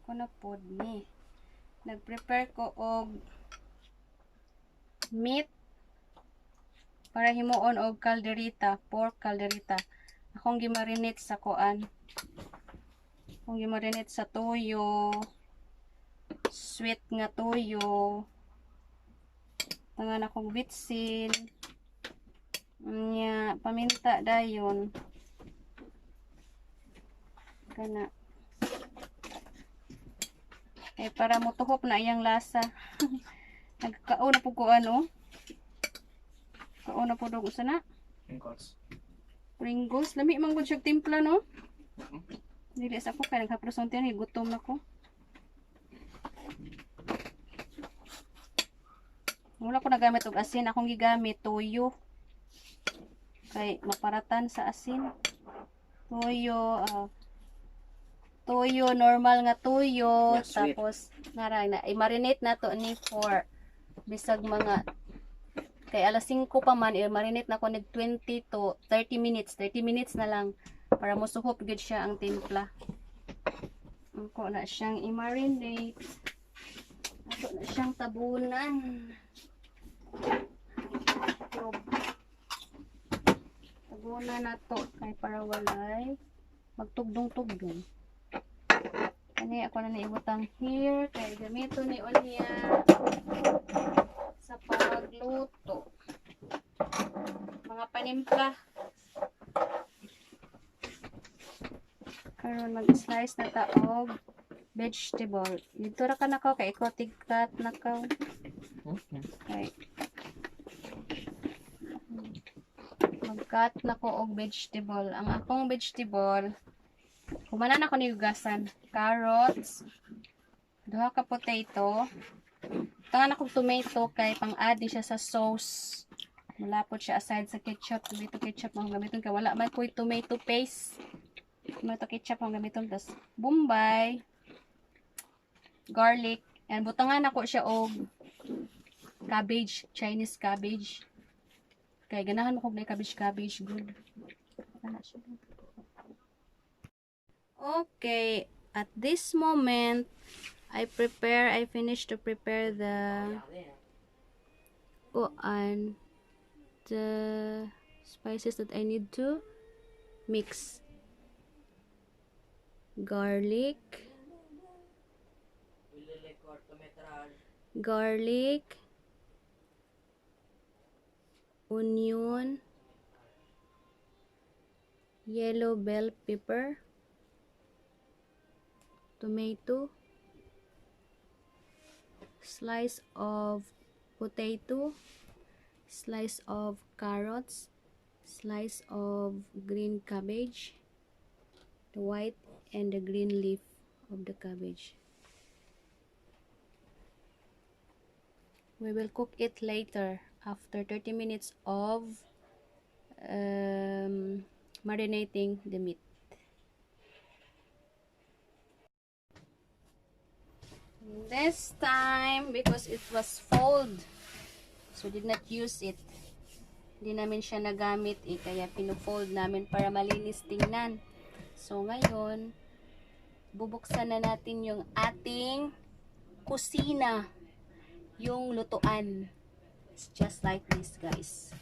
ko na pod ni. Nag-prepare ko og meat para himuon og caldereta, pork caldereta. Akong gimarinate sa kuan. Akong gimarinate sa toyo, sweet nga toyo. Tangan akong bitsin. Nya paminta dayon. Kana. Para mutuhop na iyang lasa. Nagkauna po ko ano. Kauna po doon sana. Pringles. Pringles. Lami man gud siya timpla no. Dili sa ako kay naghaprosong tiyan gutom na ko. Wala ko nagamit og asin, akong gigamit toyo. Kay maparatan sa asin. Toyo, toyo normal nga toyo, Yeah, tapos naray na i-marinate na to ni for bisag mga kay alas 5 pa man i-marinate na ko nag 20 to 30 minutes. 30 minutes na lang para musuhop gud siya ang timpla. Ako na siyang i-marinate. Ako na siyang tabunan. Tabunan na to kay para walay magtugdong-tugdong. Kani ako na naibutang here kay gamito ni Onya sa pagluto. Mga panimpla. Karon mag-slice na ta og vegetable. Dito ra ka nakaw kay ikaw tigkat nakaw. Okay. Mag-cut na ko og vegetable. Ang akong vegetable, kumanan ako ni ugasan. Carrots, duha ka potato, tangan akong tomato kay pang-add siya sa sauce. Malapot siya aside sa ketchup, tomato ketchup ang gamiton kay wala man ko'y tomato paste. Tomato ketchup ang gamiton tas bombay, garlic, and butangan ako siya og cabbage, Chinese cabbage. Kay ganahan mo kog na cabbage good. Okay, at this moment I finish to prepare the spices that I need to mix. Garlic, onion, yellow bell pepper, tomato, slice of potato, slice of carrots, slice of green cabbage, the white and the green leaf of the cabbage. We will cook it later after 30 minutes of marinating the meat. This time, because it was fold, so did not use it. Hindi namin siya nagamit kaya pinu-fold namin para malinis tingnan. So ngayon, bubuksan na natin yung ating kusina, yung lutuan. It's just like this, guys.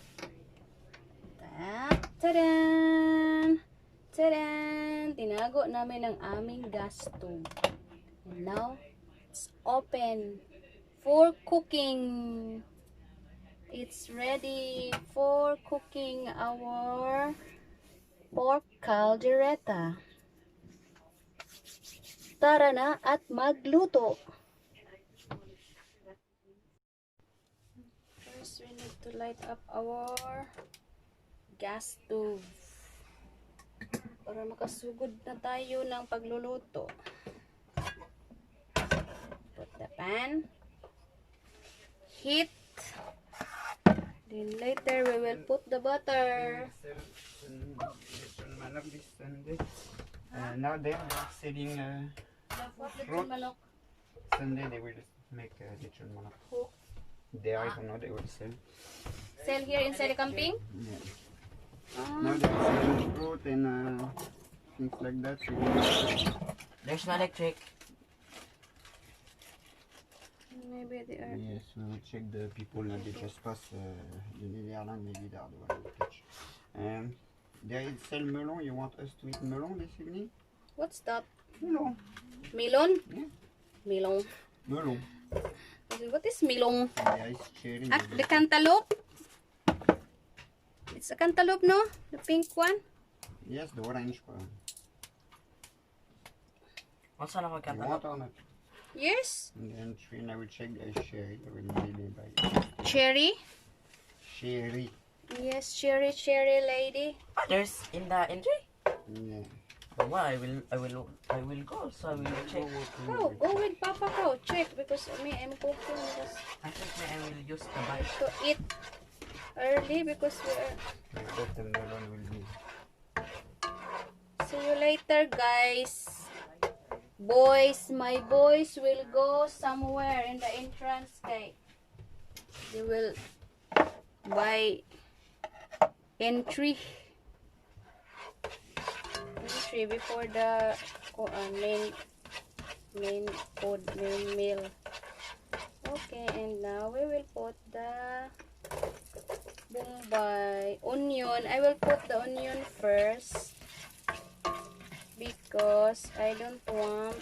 Tadan! Tadan! Tinago namin ang aming gas stove. And now, it's open for cooking. It's ready for cooking our pork caldereta. Tara na at magluto. First, we need to light up our gas stove para makasugod na tayo ng pagluluto. Put the pan, heat, then later we will put the butter. Now they are selling fruit. Sunday they will make lechon manok. They are, you know, they will sell. Sell here inside the camping? Yeah. Now they are selling fruit and things like that. There's no electric. Maybe they are. Yes, we will check the people na dit espace de Nederland maybe they are the one who touch. There is sell melon. You want us to eat melon this evening? What's that? Melon. Melon? Yeah. Melon. Melon. What is melon? There is cherry. Ah, the cantaloupe? It's a cantaloupe, no? The pink one? Yes, the orange one. What's on our You want or not? Yes. And then Trina, I will check the cherry. I will maybe buy it. Cherry? Cherry. Yes, cherry lady. Oh, there's in the entry. Yeah. Well, I will go. So I will check. Go with Papa go. Check because I'm cooking because I think I will use the bike. to eat early because we are. I hope the melon will be. See you later, guys. Boys, my boys will go somewhere in the entrance gate. They will buy entry before the main meal. Okay, and now we will put the bombay onion. I will put the onion first because I don't want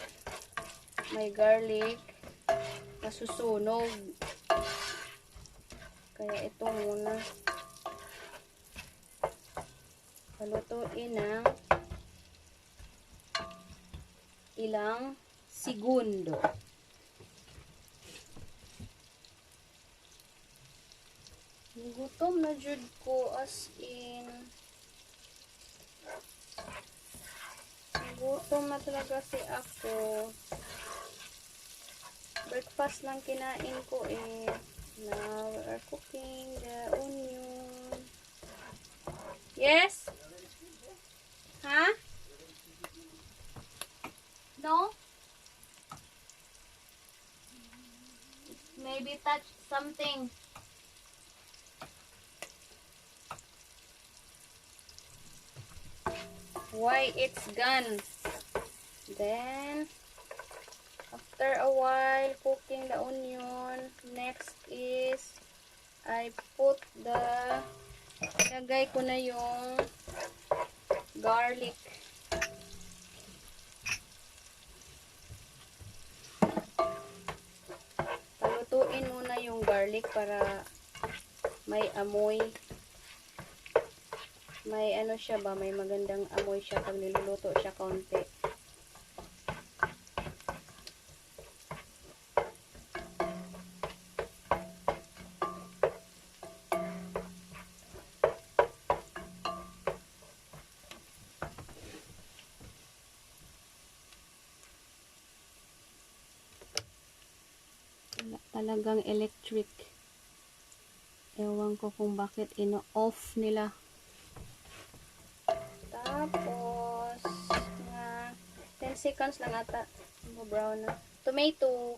my garlic masusunog. Kaya ito muna palutuin ng ilang segundo. Gutom na jud ko as in. Gutom na talaga si ako. Breakfast lang kinain ko eh. Now we are cooking the onion. Yes? Huh? No? Maybe touch something. Why it's gone. Then after a while cooking the onion, next is I put lagay ko na yung garlic. Palutuin muna yung garlic para may amoy. May ano siya ba, may magandang amoy siya pag niluluto siya kaunti. Talagang electric. Ewan ko kung bakit ino-off nila. Tapos, mga 10 seconds lang ata. Brown na. Tomato.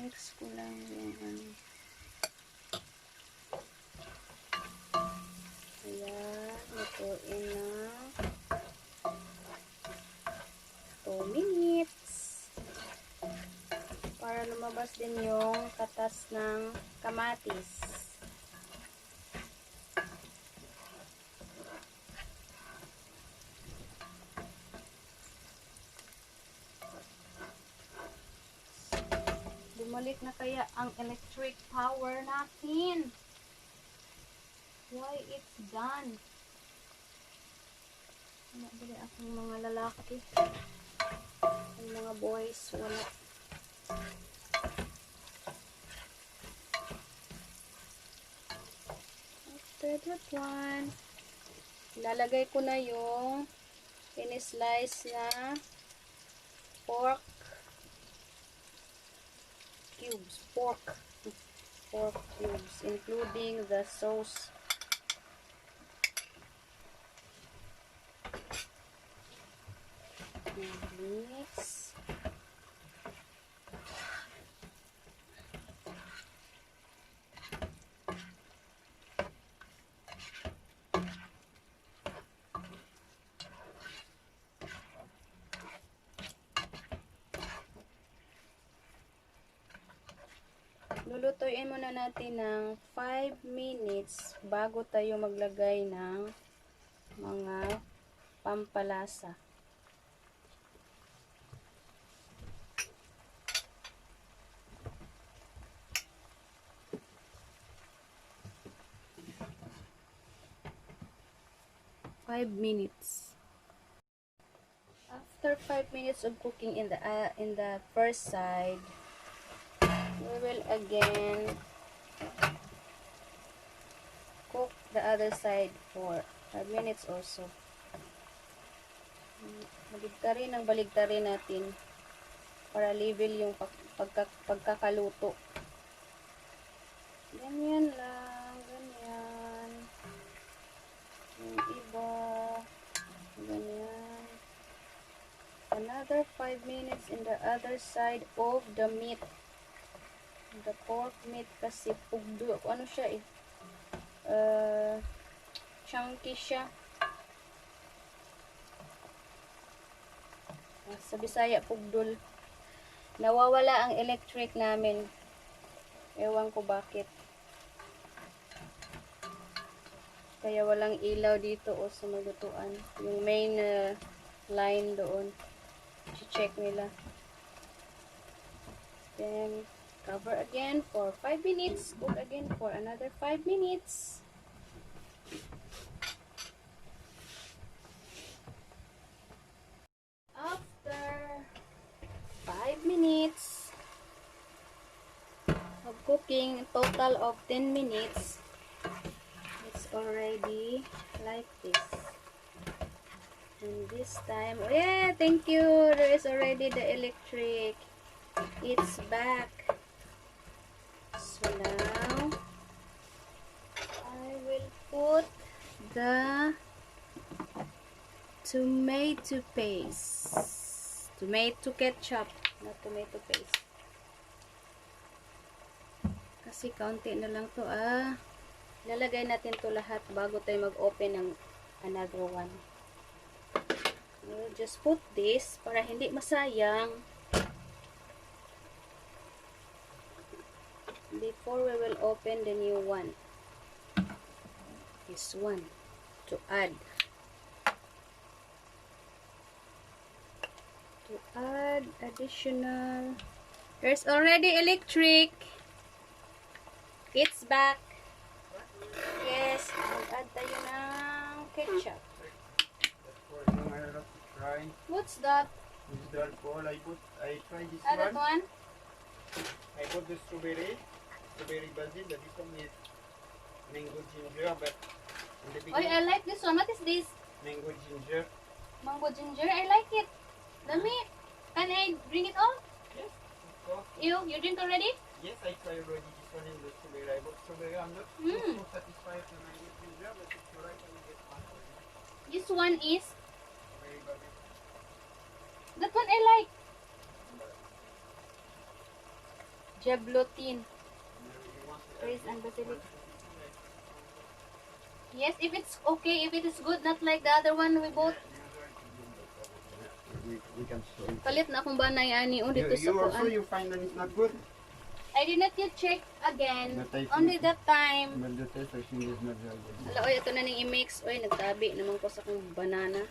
Mix ko lang yung ano. Ayan, lutuin na 2 minutes para lumabas din yung katas ng kamatis. Bumalik na kaya ang electric power natin. Why it's gone? Wala bali akong mga lalaki. Ang mga boys, wala. After that one, lalagay ko na yung in-slice na pork cubes, pork cubes, including the sauce. Mix. Lulutuin muna natin ng 5 minutes bago tayo maglagay ng mga pampalasa. Five minutes. After 5 minutes of cooking in the first side, we will again cook the other side for 5 minutes also. Baligtarin natin para level yung pagkakaluto. Ganyan lang, ganyan. Yung iba, ganyan. Another 5 minutes in the other side of the meat. The pork meat kasi pugdo. Ano siya eh? Chunky siya. Sa Bisaya, pugdol. Nawawala ang electric namin. Ewan ko bakit. Kaya walang ilaw dito o sa malutuan. Yung main line doon. I-check nila. Then, cover again for 5 minutes. Cook again for another 5 minutes. After 5 minutes of cooking, total of 10 minutes, it's already like this. And this time, yeah, thank you. There is already the electric. It's back. So now, I will put the tomato paste. Tomato ketchup, not tomato paste. Kasi kaunti na lang to Lalagay natin to lahat bago tayo mag-open ng another one. We'll just put this para hindi masayang. Before we will open the new one. This one. To add. To add additional. There's already electric. It's back. Yes. Mag-add tayo ng ketchup. What's that? This is alcohol. I tried this That one. one? I bought the strawberry basil, but this one is mango ginger, but in the Oh, beginning, I like this one. What is this? mango ginger. Mango ginger. I like it. Dami. Can I drink it all? Yes, of course. You drink already? Yes, I tried already this one in the strawberry. I bought strawberry. I'm not so satisfied with mango ginger, but if you like, I will get one for you. This one is, Strawberry basil. that one I like. Jablotin. You want to Praise add and this basilic. one? Yes, if it's okay, if it is good, not like the other one we bought. We can show you. Palit na akong banay ani o dito sa You also kuan. you find that it's not good, I did not yet check again. But I think- Only that time. but the taste I think is not very good. Ala, oy, ito na ning i-mix. Oy, nagtabi naman ko sa akong banana.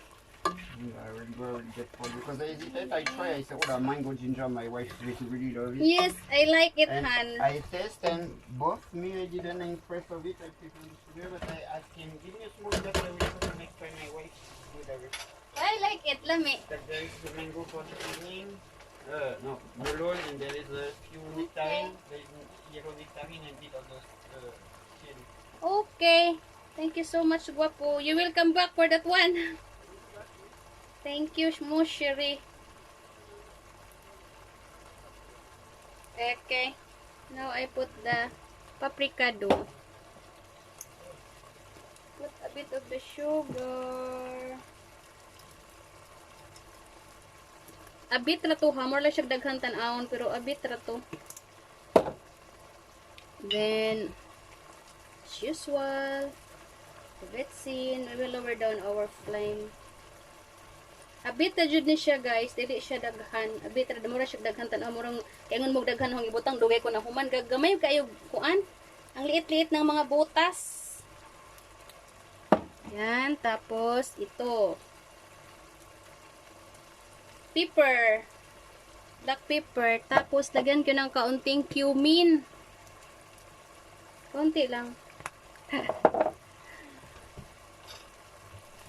Yeah, I will go and get for you because I hesitate. I try. I said, "Oh, the mango ginger." My wife really love it. Yes, I like it, And Han. I taste and both me I didn't impress of it. I prefer the sugar, but I asked him, "Give me a small bit. I will put next time my wife with it." I like it, lami. But there is the mango for the evening. No, melon, and there is a few nectarine. There is yellow nectarine and bit of the cherry. Okay. Thank you so much, Guapo. You will come back for that one. Thank you, Mushiri. Okay. Now I put the paprika dough. Put a bit of the sugar. A bit ra to, ha? More lang siya daghan tan-awon, pero a bit ra to. Then, as usual, let's see, we will lower down our flame. A bit na jud ni siya, guys. Dili siya daghan. A bit ra, mura siya daghan tan-awon. Murang, kaingon mo daghan, hong ibutang, dugay ko na human. Gagamay kayo, kuan. Ang liit-liit ng mga butas. Yan, tapos, ito. Pepper. Black pepper. Tapos, lagyan ko ng kaunting cumin. Konti lang.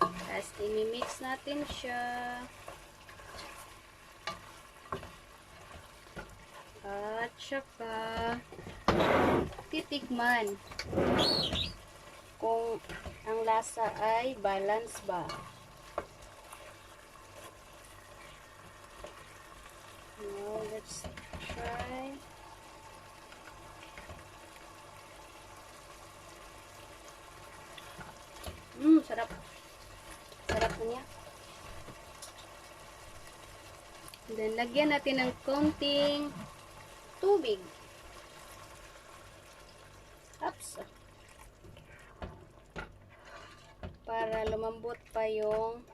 Tapos, imimix natin siya. At saka, titikman kung ang lasa ay balance ba. Now, let's try. Sarap. Sarap na niya. And then, lagyan natin ng konting tubig. Ups. Para lumambot pa yung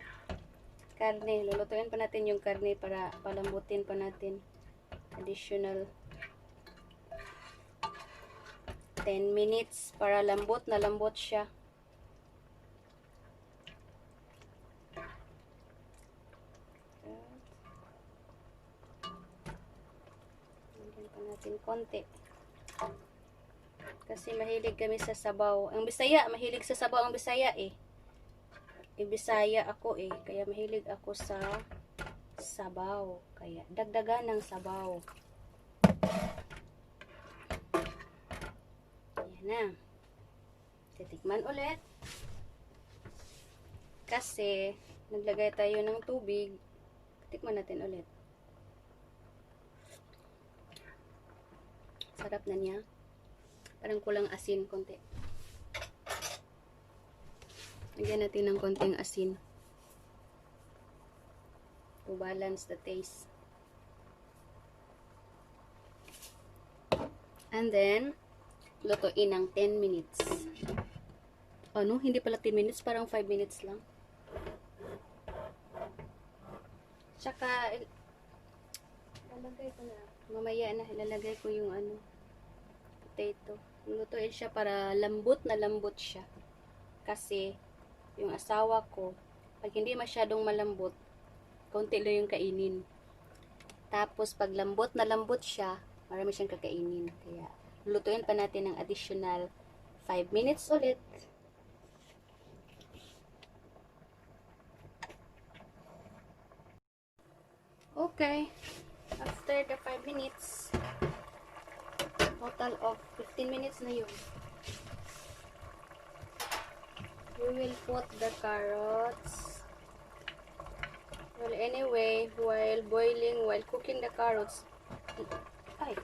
karne. Lulutuin pa natin yung karne para palambutin pa natin. Additional 10 minutes para lambot na lambot siya. Lagyan pa natin konti. Kasi mahilig kami sa sabaw. Ang Bisaya, mahilig sa sabaw ang Bisaya eh. Bisaya ako eh. Kaya mahilig ako sa sabaw. Kaya dagdagan ng sabaw. Ayan na. Titikman ulit. Kasi naglagay tayo ng tubig. Tikman natin ulit. Sarap na niya. Parang kulang asin konti. Lagyan natin ng konting asin. To balance the taste. And then, lutuin ng 10 minutes. Ano? Hindi pala 10 minutes. Parang 5 minutes lang. Tsaka, ilalagay ko na. Mamaya na, ilalagay ko yung ano, potato. Lutuin siya para lambot na lambot siya. Kasi, yung asawa ko, pag hindi masyadong malambot, konti lang yung kainin. Tapos, pag lambot na lambot siya, marami siyang kakainin. Kaya, lutuin pa natin ng additional 5 minutes ulit. Okay. After the 5 minutes, total of 15 minutes na yun. We will put the carrots. Well, anyway, while cooking the carrots, ay,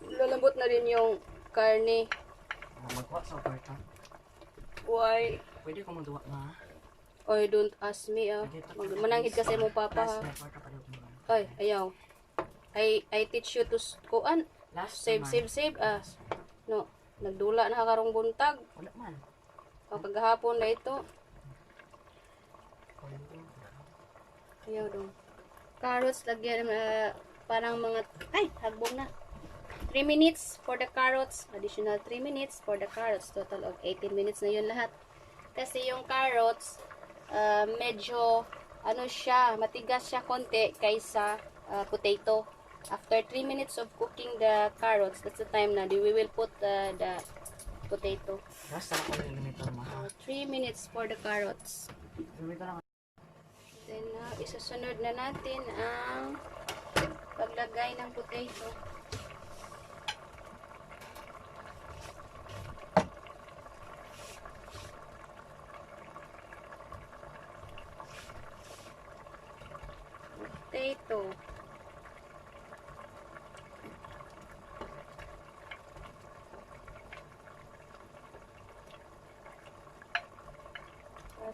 lalambot na rin yung karne. Magwa sa oferta. Why? Pwede ko magduwa na. Oy, don't ask me, ah. Mananghid kasi mo papa, ha. Oy, ayaw. I teach you to kuan. Save. Ah, no. Nagdula na karong buntag. Wala man. O, kagahapon na ito. Ayaw dong. Carrots, lagyan, parang mga, ay, hagbong na. 3 minutes for the carrots. Additional 3 minutes for the carrots. Total of 18 minutes na yun lahat. Kasi yung carrots, medyo, ano siya, matigas siya konti kaysa potato. After 3 minutes of cooking the carrots, that's the time na we will put the potato. Basta ako yung limitor mo. 3 minutes for the carrots. Limitor lang. Then, isasunod na natin ang paglagay ng potato. Potato.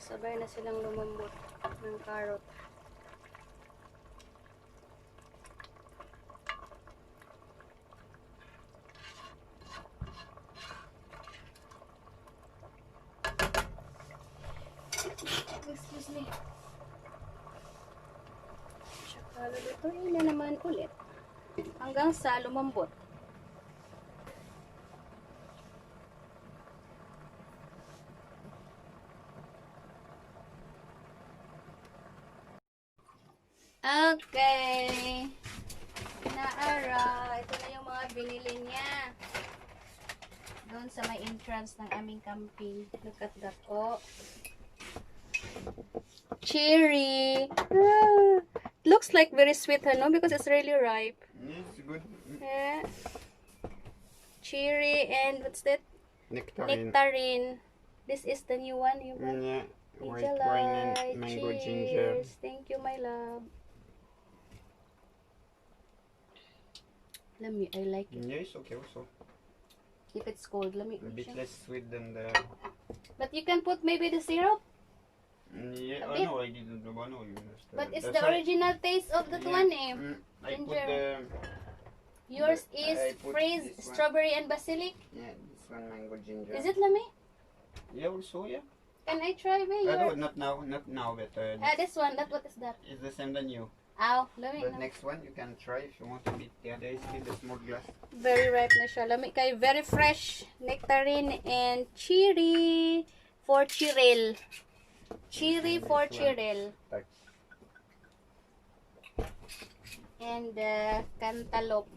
sabay na silang lumambot ng carrot. Excuse me. Tsaka lulutuin na naman ulit hanggang sa lumambot. Okay. Naara. Ito na yung mga binili niya. Doon sa may entrance ng aming camping. Look at that. Oh. Cherry. Ah, looks like very sweet, no? Because it's really ripe. It's good. Yeah. Cherry and what's that? Nectarine. Nectarine. This is the new one. You got? Yeah. White Angela, wine and mango ginger. cheers. Thank you, my love. Let me, I like it. Yeah, it's okay also. If it's cold, let me. A bit less sweet than the. But you can put maybe the syrup. Yeah, A oh bit. no, I didn't do one. No, you must. But it's that's the why- original taste of that Yeah, one, eh. I put Ginger. the. Yours I is put freeze, this one. strawberry, and basilic. Yeah, this one mango ginger. Is it lami? Yeah, also yeah. Can I try, babe? No, not now, but This one. That what is that? it's the same than you. Ow, lami. But next one you can try if you want a bit. Yeah, there is still a small glass. Very ripe na siya. Lami kay very fresh. Nectarine and cherry for chirel. Cherry for chirel. Like, And cantaloupe.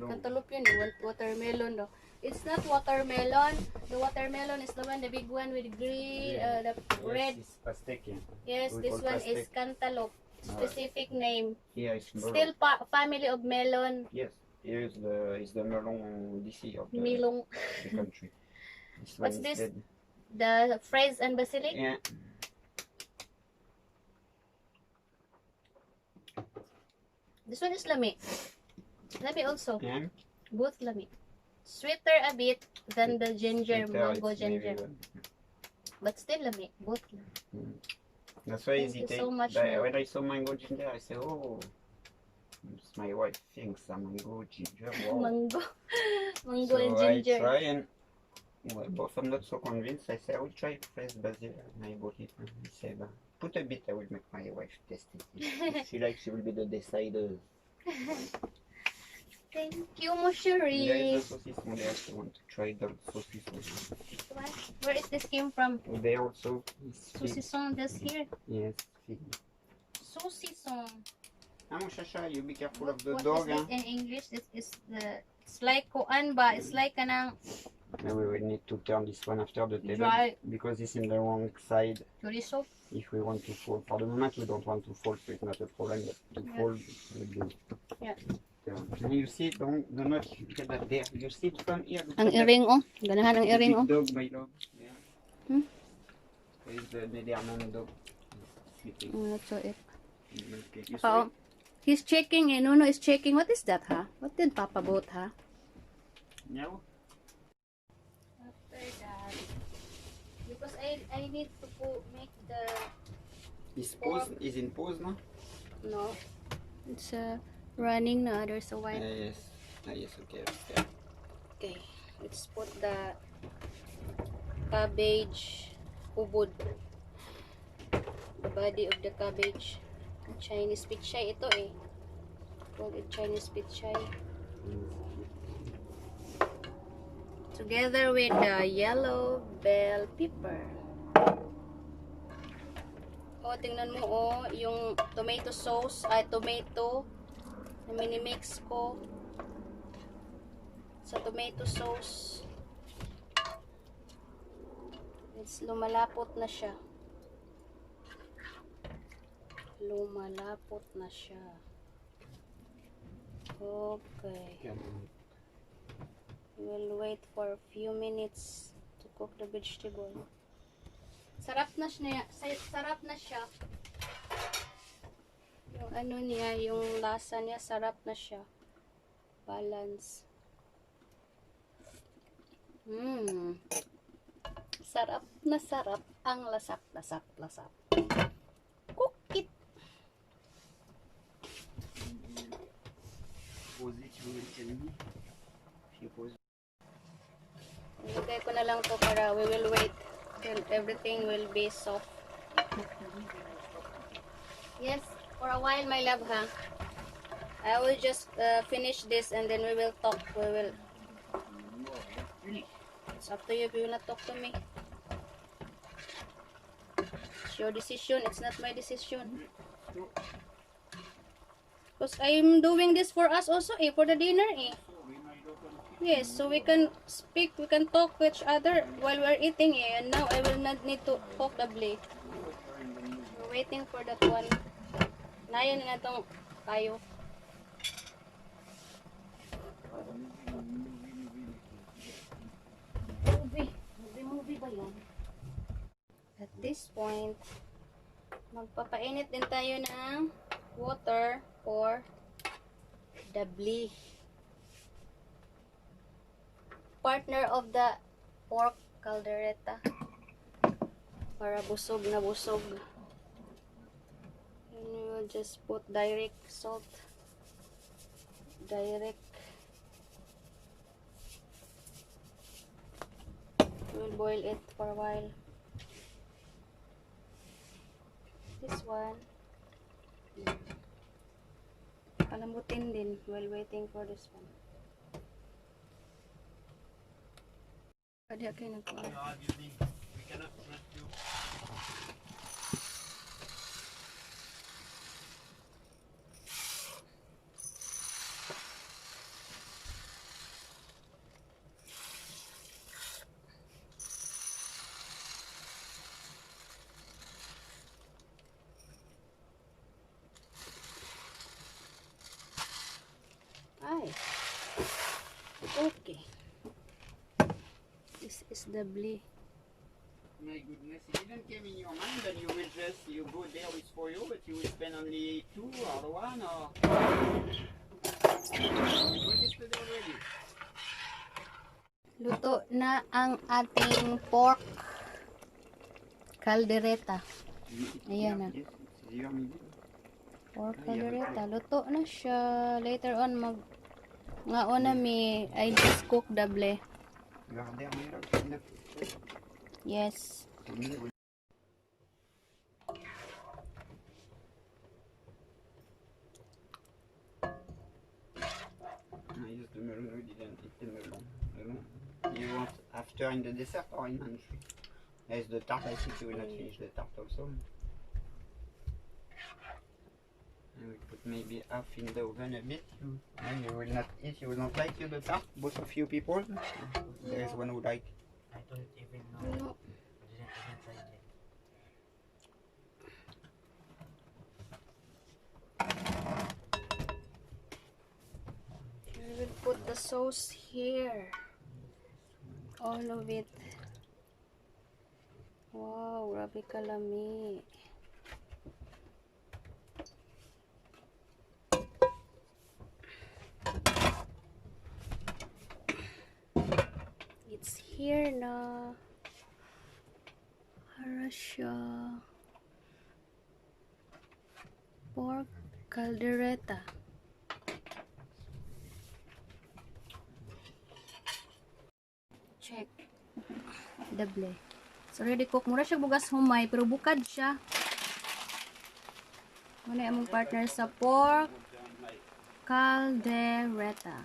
Cantaloupe yun eh. Watermelon no. It's not watermelon. The watermelon is the one, the big one with green, the red. Yes, it's pastèque. Yeah. Yes, We this call one is pastèque. cantaloupe. Specific name. Here is melon. Still family of melon. Yes, here is the melon DC of the, Milong. the country. This What's one is this? dead. The fraise and basilic. Yeah. This one is lami. Lami also. Yeah. Both lami. Sweeter a bit than the ginger, Later mango it's maybe ginger. good. But still lami. Both lami. That's why Thank you hesitate. so much, But Mel. when I saw mango ginger, I said, oh, it's my wife thinks a mango ginger. Wow. Mango. Mango So and I ginger. try and well, both I'm not so convinced. I said I will try fresh basil and I bought it. And he said, put a bit. I will make my wife taste it. If she likes, she will be the decider. Thank you, Mosheri. There is a saucisson there. If you want to try the saucisson. Where is this came from? There also is fig. Saucisson this here. Yes, fig. Saucisson. Ah, mon chacha, you be careful of the What dog. is Huh? this in English? This is the. It's like kuan ba? It's like kanang Now we will need to turn this one after the table dry because it's in the wrong side. chorizo. If we want to fold, for the moment we don't want to fold, so it's not a problem. But to Yeah. fold, will do. Yeah. And you see, don't not look at that there. You see it from here. Look Ang at that. earring oh. Ganahan ang The earring big oh. dog, my dog. Yeah. Hmm? It's the Nederland dog. Sleeping. That's it. Okay. You Oh, see? he's checking eh. Nuno is checking. What is that, ha? What did Papa bought, ha? Yeah. After that, because I need to make the Is pause? Is in pause now? no. It's running na. There's a white. Yes. Ah, yes. Okay. Okay. Okay, let's put the cabbage ubod. The body of the cabbage. Chinese pichay ito eh. Called it Chinese pichay. Together with the yellow bell pepper. Oh, tingnan mo oh, yung tomato sauce, tomato na minimix ko sa tomato sauce. It's lumalapot na siya. Lumalapot na siya. Okay. We'll wait for a few minutes to cook the vegetable. Sarap na siya. Sarap na siya. Yung ano niya, yung lasa niya, sarap na siya. Balance. Sarap na sarap. ang lasap. Cook it. Pause it, you will tell me. If you pause. Ilagay ko na lang to para we will wait till everything will be soft. Yes, for a while, my love, ha? I will just finish this and then we will talk. We will. It's up to you if you will not talk to me. It's your decision. It's not my decision. Because I'm doing this for us also, for the dinner, Yes, so we can speak, we can talk to each other while we're eating, And now I will not need to poke the blade. We're waiting for that one. Nayon na itong kayo. Movie ba yan? At this point, magpapainit din tayo ng water for the blee. Partner of the pork caldereta. Para busog na busog. And we will just put direct salt. Direct. We'll boil it for a while. This one. Palambutin din while waiting for this one. Kaya kayo nagkuhan. Ay. Okay. This is the blee. My goodness, it didn't come in your mind that you will just, you go there with for you, but you will spend only 2 or 1 or... You go yesterday already. Luto na ang ating pork caldereta. Ayan na. Pork caldereta. Luto na siya. Later on, ngaon na I just cook double. Yes. I used the melon, we didn't eat the melon. You want after in the dessert or in entry? There's the tart, I think you will not finish the tart also. And we put maybe half in the oven a bit. And you will not eat, you will not like you the tart, both of you people. There is one who like. I don't even know. No. I didn't even try it. We will put the sauce here. All of it. Wow, grabe kalami. It's here na. Para siya. Pork caldereta. Check. Double. So ready cook. Mura siya bugas humay pero bukad siya. Muna yung partner sa pork caldereta.